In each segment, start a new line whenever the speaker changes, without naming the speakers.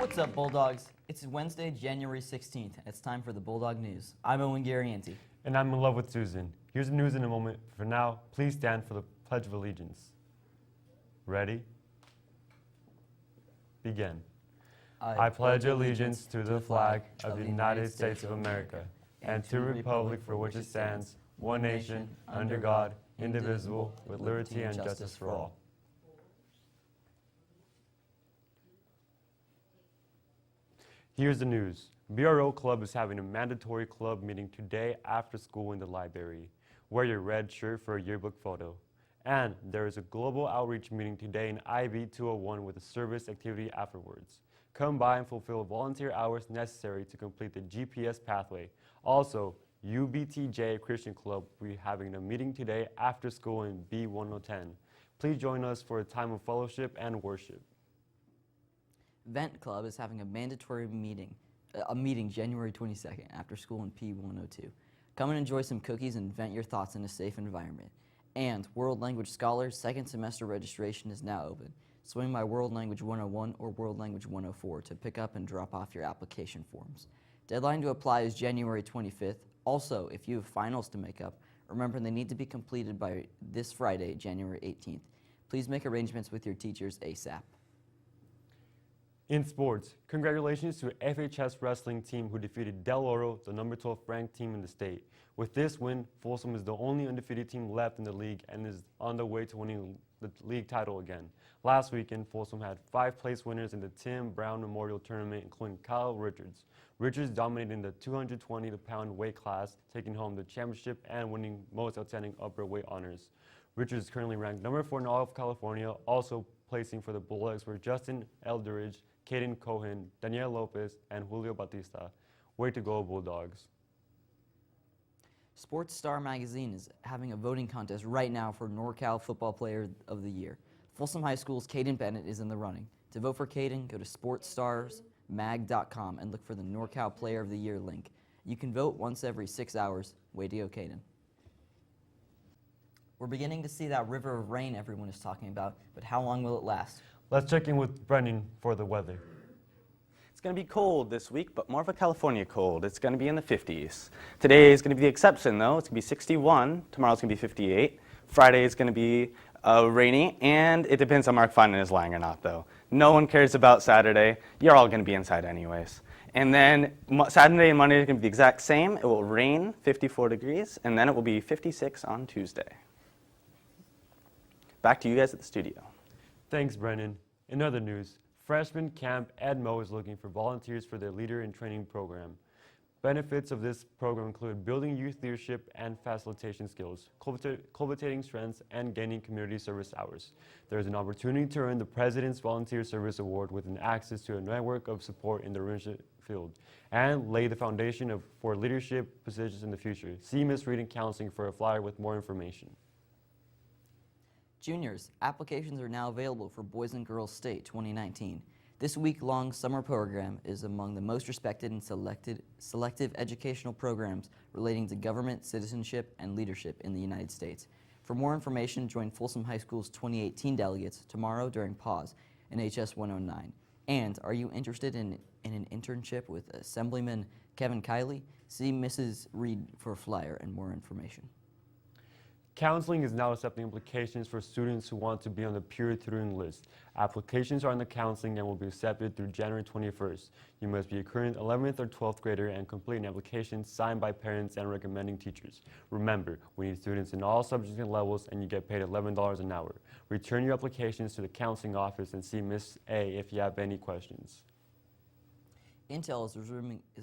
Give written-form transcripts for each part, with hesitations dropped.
What's up, Bulldogs? It's Wednesday, January 16th, and it's time for the Bulldog News. I'm Owen Garianti.
And I'm in love with Susan. Here's the news in a moment. For now, please stand for the Pledge of Allegiance. Ready? Begin. I pledge allegiance to the flag of the United States of America and to the republic for which it stands, one nation, under God, indivisible, with liberty and justice for all. Here's the news. BRO Club is having a mandatory club meeting today after school in the library. Wear your red shirt for a yearbook photo. And there is a global outreach meeting today in IB 201 with a service activity afterwards. Come by and fulfill volunteer hours necessary to complete the GPS pathway. Also, UBTJ Christian Club will be having a meeting today after school in B1010. Please join us for a time of fellowship and worship.
Vent Club is having a mandatory meeting January 22nd after school in P102. Come and enjoy some cookies and vent your thoughts in a safe environment. And World Language Scholars second semester registration is now open. Swing by World Language 101 or World Language 104 to pick up and drop off your application forms. Deadline to apply is January 25th. Also, if you have finals to make up, remember they need to be completed by this Friday, January 18th. Please make arrangements with your teachers ASAP.
In sports, congratulations to FHS wrestling team who defeated Del Oro, the number 12 ranked team in the state. With this win, Folsom is the only undefeated team left in the league and is on the way to winning the league title again. Last weekend, Folsom had 5 place winners in the Tim Brown Memorial Tournament, including Kyle Richards. Richards dominated in the 220-pound weight class, taking home the championship and winning most outstanding upper weight honors. Richards is currently ranked number 4 in all of California. Also placing for the Bulldogs were Justin Eldridge, Caden Cohen, Daniel Lopez, and Julio Batista. Way to go, Bulldogs.
Sports Star Magazine is having a voting contest right now for NorCal Football Player of the Year. Folsom High School's Caden Bennett is in the running. To vote for Caden, go to sportstarsmag.com and look for the NorCal Player of the Year link. You can vote once every 6 hours. Way to go, Caden. We're beginning to see that river of rain everyone is talking about, but how long will it last?
Let's check in with Brendan for the weather.
It's going to be cold this week, but more of a California cold. It's going to be in the 50s. Today is going to be the exception, though. It's going to be 61. Tomorrow's going to be 58. Friday is going to be rainy, and it depends on Mark Finan is lying or not, though. No one cares about Saturday. You're all going to be inside anyways. And then Saturday and Monday are going to be the exact same. It will rain, 54 degrees, and then it will be 56 on Tuesday. Back to you guys at the studio.
Thanks, Brendan. In other news, freshman camp Edmo is looking for volunteers for their Leader in Training program. Benefits of this program include building youth leadership and facilitation skills, cultivating strengths, and gaining community service hours. There is an opportunity to earn the President's Volunteer Service Award with an access to a network of support in the leadership field and lay the foundation for leadership positions in the future. See Miss Reading Counseling for a flyer with more information.
Juniors, applications are now available for Boys and Girls State 2019. This week-long summer program is among the most respected and selective educational programs relating to government, citizenship, and leadership in the United States. For more information, join Folsom High School's 2018 delegates tomorrow during pause in HS 109. And are you interested in an internship with Assemblyman Kevin Kiley? See Mrs. Reed for a flyer and more information.
Counseling is now accepting applications for students who want to be on the peer tutoring list. Applications are in the counseling and will be accepted through January 21st. You must be a current 11th or 12th grader and complete an application signed by parents and recommending teachers. Remember, we need students in all subjects and levels, and you get paid $11 an hour. Return your applications to the counseling office and see Miss A if you have any questions.
Intel is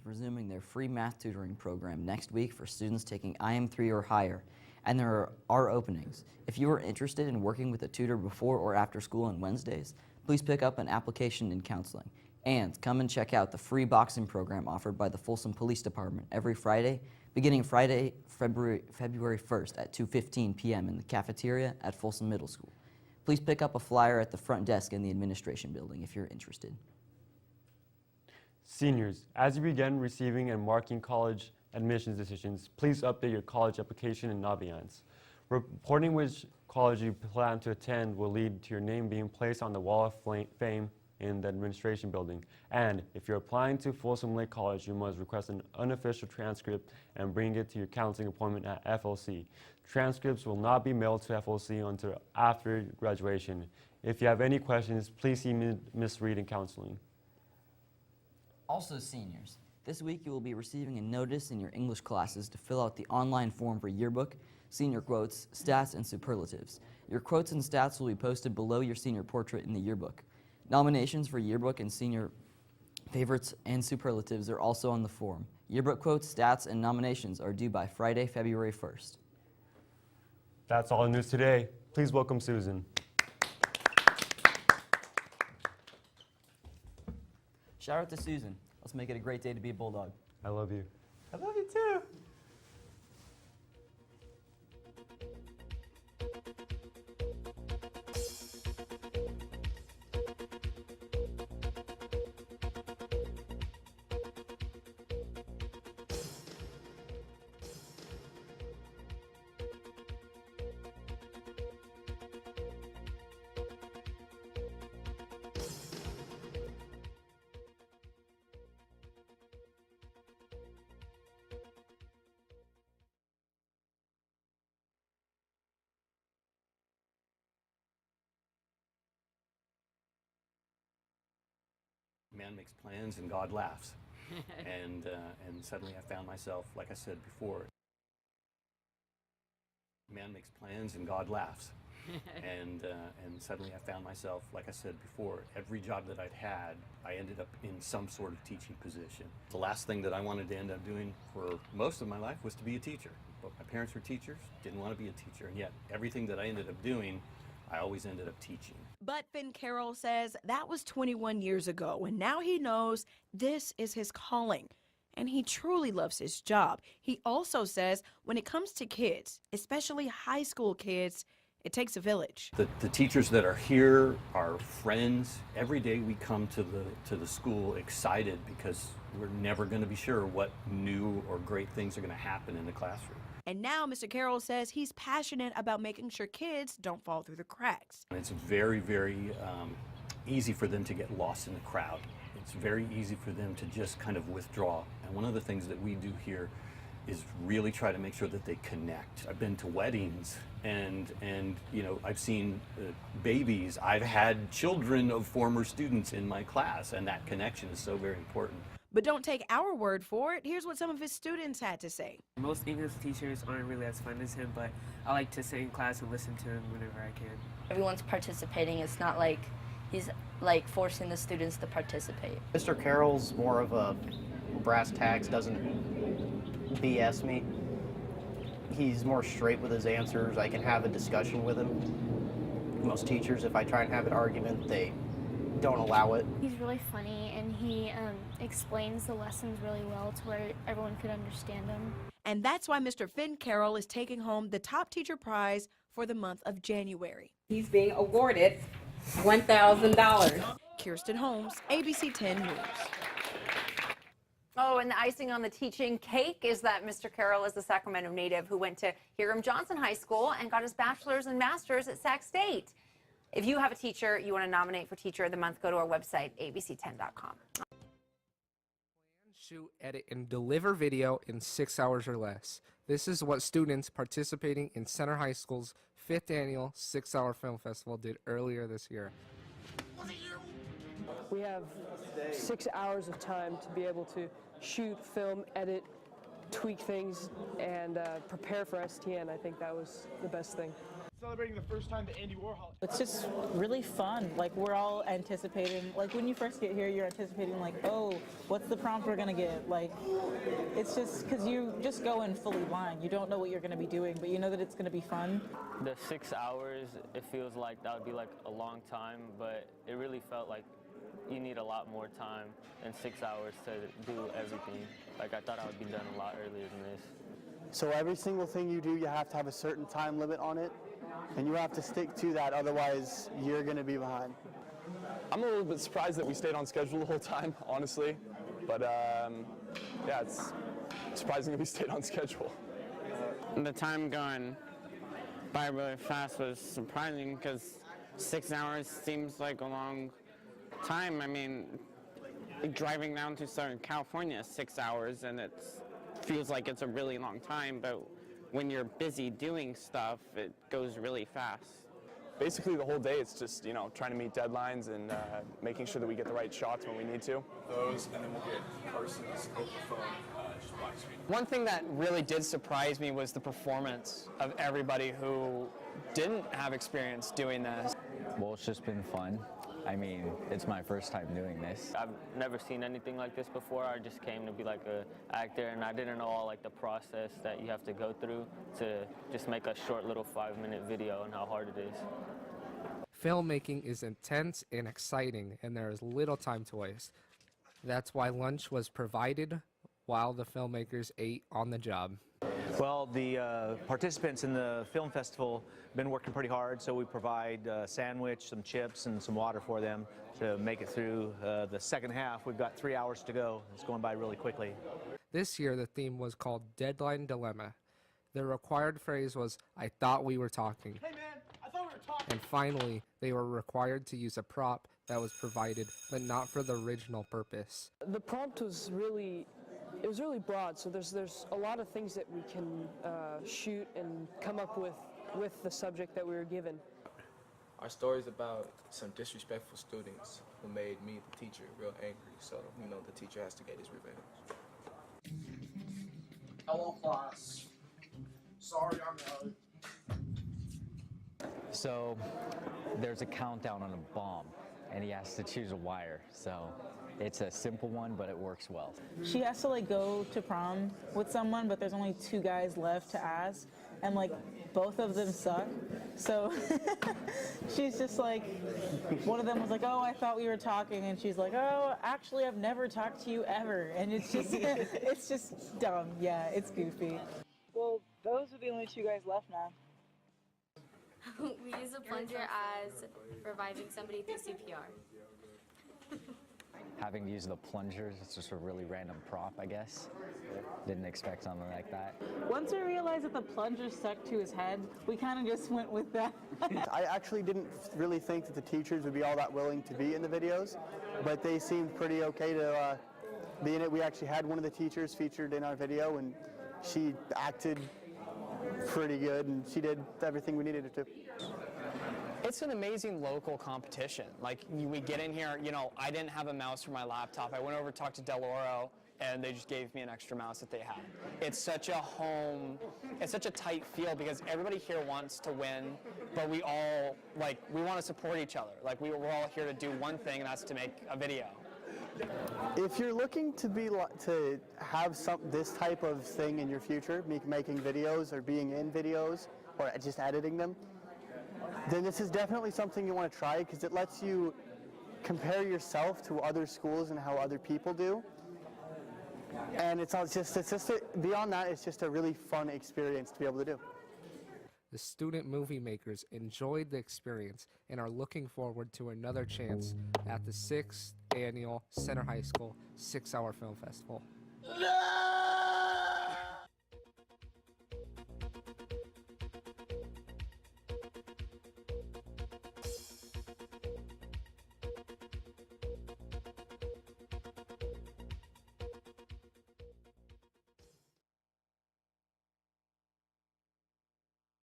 resuming their free math tutoring program next week for students taking IM3 or higher. And there are openings. If you are interested in working with a tutor before or after school on Wednesdays, please pick up an application in counseling. And come and check out the free boxing program offered by the Folsom Police Department every Friday, beginning Friday, February 1st at 2:15 p.m. in the cafeteria at Folsom Middle School. Please pick up a flyer at the front desk in the administration building if you're interested.
Seniors, as you begin receiving and marking college admissions decisions, please update your college application in Naviance. Reporting which college you plan to attend will lead to your name being placed on the Wall of Fame in the administration building. And if you're applying to Folsom Lake College, you must request an unofficial transcript and bring it to your counseling appointment at FLC. Transcripts will not be mailed to FLC until after graduation. If you have any questions, please see Ms. Reed in counseling.
Also, seniors, this week you will be receiving a notice in your English classes to fill out the online form for yearbook, senior quotes, stats, and superlatives. Your quotes and stats will be posted below your senior portrait in the yearbook. Nominations for yearbook and senior favorites and superlatives are also on the form. Yearbook quotes, stats, and nominations are due by Friday, February 1st.
That's all the news today. Please welcome Susan.
Shout out to Susan. Let's make it a great day to be a Bulldog.
I love you.
I love you too.
Man makes plans and God laughs. and suddenly I found myself, like I said before, man makes plans and God laughs. and suddenly I found myself, like I said before, every job that I'd had, I ended up in some sort of teaching position. The last thing that I wanted to end up doing for most of my life was to be a teacher. But my parents were teachers, didn't want to be a teacher, and yet everything that I ended up doing, I always ended up teaching.
But Finn Carroll says that was 21 years ago, and now he knows this is his calling. And he truly loves his job. He also says when it comes to kids, especially high school kids, it takes a village.
The teachers that are here are friends. Every day we come to the school excited because we're never going to be sure what new or great things are going to happen in the classroom.
And now Mr. Carroll says he's passionate about making sure kids don't fall through the cracks.
It's very, very easy for them to get lost in the crowd. It's very easy for them to just kind of withdraw. And one of the things that we do here is really try to make sure that they connect. I've been to weddings and you know, I've seen babies. I've had children of former students in my class, and that connection is so very important.
But don't take our word for it. Here's what some of his students had to say.
Most English teachers aren't really as fun as him, but I like to sit in class and listen to him whenever I can.
Everyone's participating. It's not like he's like forcing the students to participate.
Mr. Carroll's more of a brass tacks, doesn't BS me. He's more straight with his answers. I can have a discussion with him. Most teachers, if I try and have an argument, they don't allow it.
He's really funny, and he explains the lessons really well to where everyone could understand them.
And that's why Mr. Finn Carroll is taking home the Top Teacher Prize for the month of January.
He's being awarded $1,000.
Kirsten Holmes, ABC 10 News.
Oh, and the icing on the teaching cake is that Mr. Carroll is a Sacramento native who went to Hiram Johnson High School and got his bachelor's and master's at Sac State. If you have a teacher you want to nominate for Teacher of the Month, go to our website, abc10.com.
Shoot, edit, and deliver video in 6 hours or less. This is what students participating in Center High School's 5th annual 6-Hour Film Festival did earlier this year.
We have 6 hours of time to be able to shoot, film, edit, tweak things, and prepare for STN. I think that was the best thing.
Celebrating the first time that Andy Warhol.
It's just really fun. Like, we're all anticipating, like when you first get here, you're anticipating like, oh, what's the prompt we're gonna get? Like, it's just because you just go in fully blind. You don't know what you're gonna be doing, but you know that it's gonna be fun.
The 6 hours, it feels like that would be like a long time, but it really felt like you need a lot more time than 6 hours to do everything. Like, I thought I would be done a lot earlier than this.
So every single thing you do, you have to have a certain time limit on it, and you have to stick to that, otherwise you're going to be behind.
I'm a little bit surprised that we stayed on schedule the whole time, honestly, but yeah, it's surprising that we stayed on schedule.
The time going by really fast was surprising because 6 hours seems like a long Time, I mean, driving down to Southern California is 6 hours, and it feels like it's a really long time, but when you're busy doing stuff, it goes really fast.
Basically, the whole day, it's just, you know, trying to meet deadlines and making sure that we get the right shots when we need to.
Those, and then we'll get Carson's over the phone, just black screen.
One thing that really did surprise me was the performance of everybody who didn't have experience doing this.
Well, it's just been fun. I mean, it's my first time doing this.
I've never seen anything like this before. I just came to be like an actor, and I didn't know all like the process that you have to go through to just make a short little 5-minute video and how hard it is.
Filmmaking is intense and exciting, and there is little time to waste. That's why lunch was provided while the filmmakers ate on the job.
Well, the participants in the film festival have been working pretty hard, so we provide a sandwich, some chips, and some water for them to make it through the second half. We've got 3 hours to go. It's going by really quickly.
This year, the theme was called Deadline Dilemma. The required phrase was, "I thought we were talking."
Hey man, I thought we were talking.
And finally, they were required to use a prop that was provided, but not for the original purpose.
The prompt was really broad, so there's a lot of things that we can shoot and come up with the subject that we were given.
Our story is about some disrespectful students who made me, the teacher, real angry. So, you know, the teacher has to get his revenge.
Hello, class. Sorry, I'm late.
So there's a countdown on a bomb, and he has to choose a wire. So it's a simple one, but it works well.
She has to like go to prom with someone, but there's only 2 guys left to ask, and like both of them suck. So she's just like, one of them was like, "Oh, I thought we were talking," and she's like, "Oh, actually, I've never talked to you ever," and it's just, it's just dumb. Yeah, it's goofy. Well, those are the only 2 guys left now.
We use a plunger as reviving somebody through CPR.
Having to use the plungers, it's just a really random prop, I guess. Didn't expect something like that.
Once we realized that the plunger stuck to his head, we kind of just went with that.
I actually didn't really think that the teachers would be all that willing to be in the videos, but they seemed pretty okay to be in it. We actually had one of the teachers featured in our video, and she acted pretty good, and she did everything we needed her to.
It's an amazing local competition. Like, we get in here, you know, I didn't have a mouse for my laptop. I went over to talk to Del Oro, and they just gave me an extra mouse that they had. It's such a tight field because everybody here wants to win, but we all, like, we want to support each other. Like, we're all here to do one thing, and that's to make a video.
If you're looking to have this type of thing in your future, making videos or being in videos or just editing them, then this is definitely something you want to try because it lets you compare yourself to other schools and how other people do. And beyond that, it's just a really fun experience to be able to do.
The student movie makers enjoyed the experience and are looking forward to another chance at the 6th Annual Center High School 6-Hour Film Festival.
No!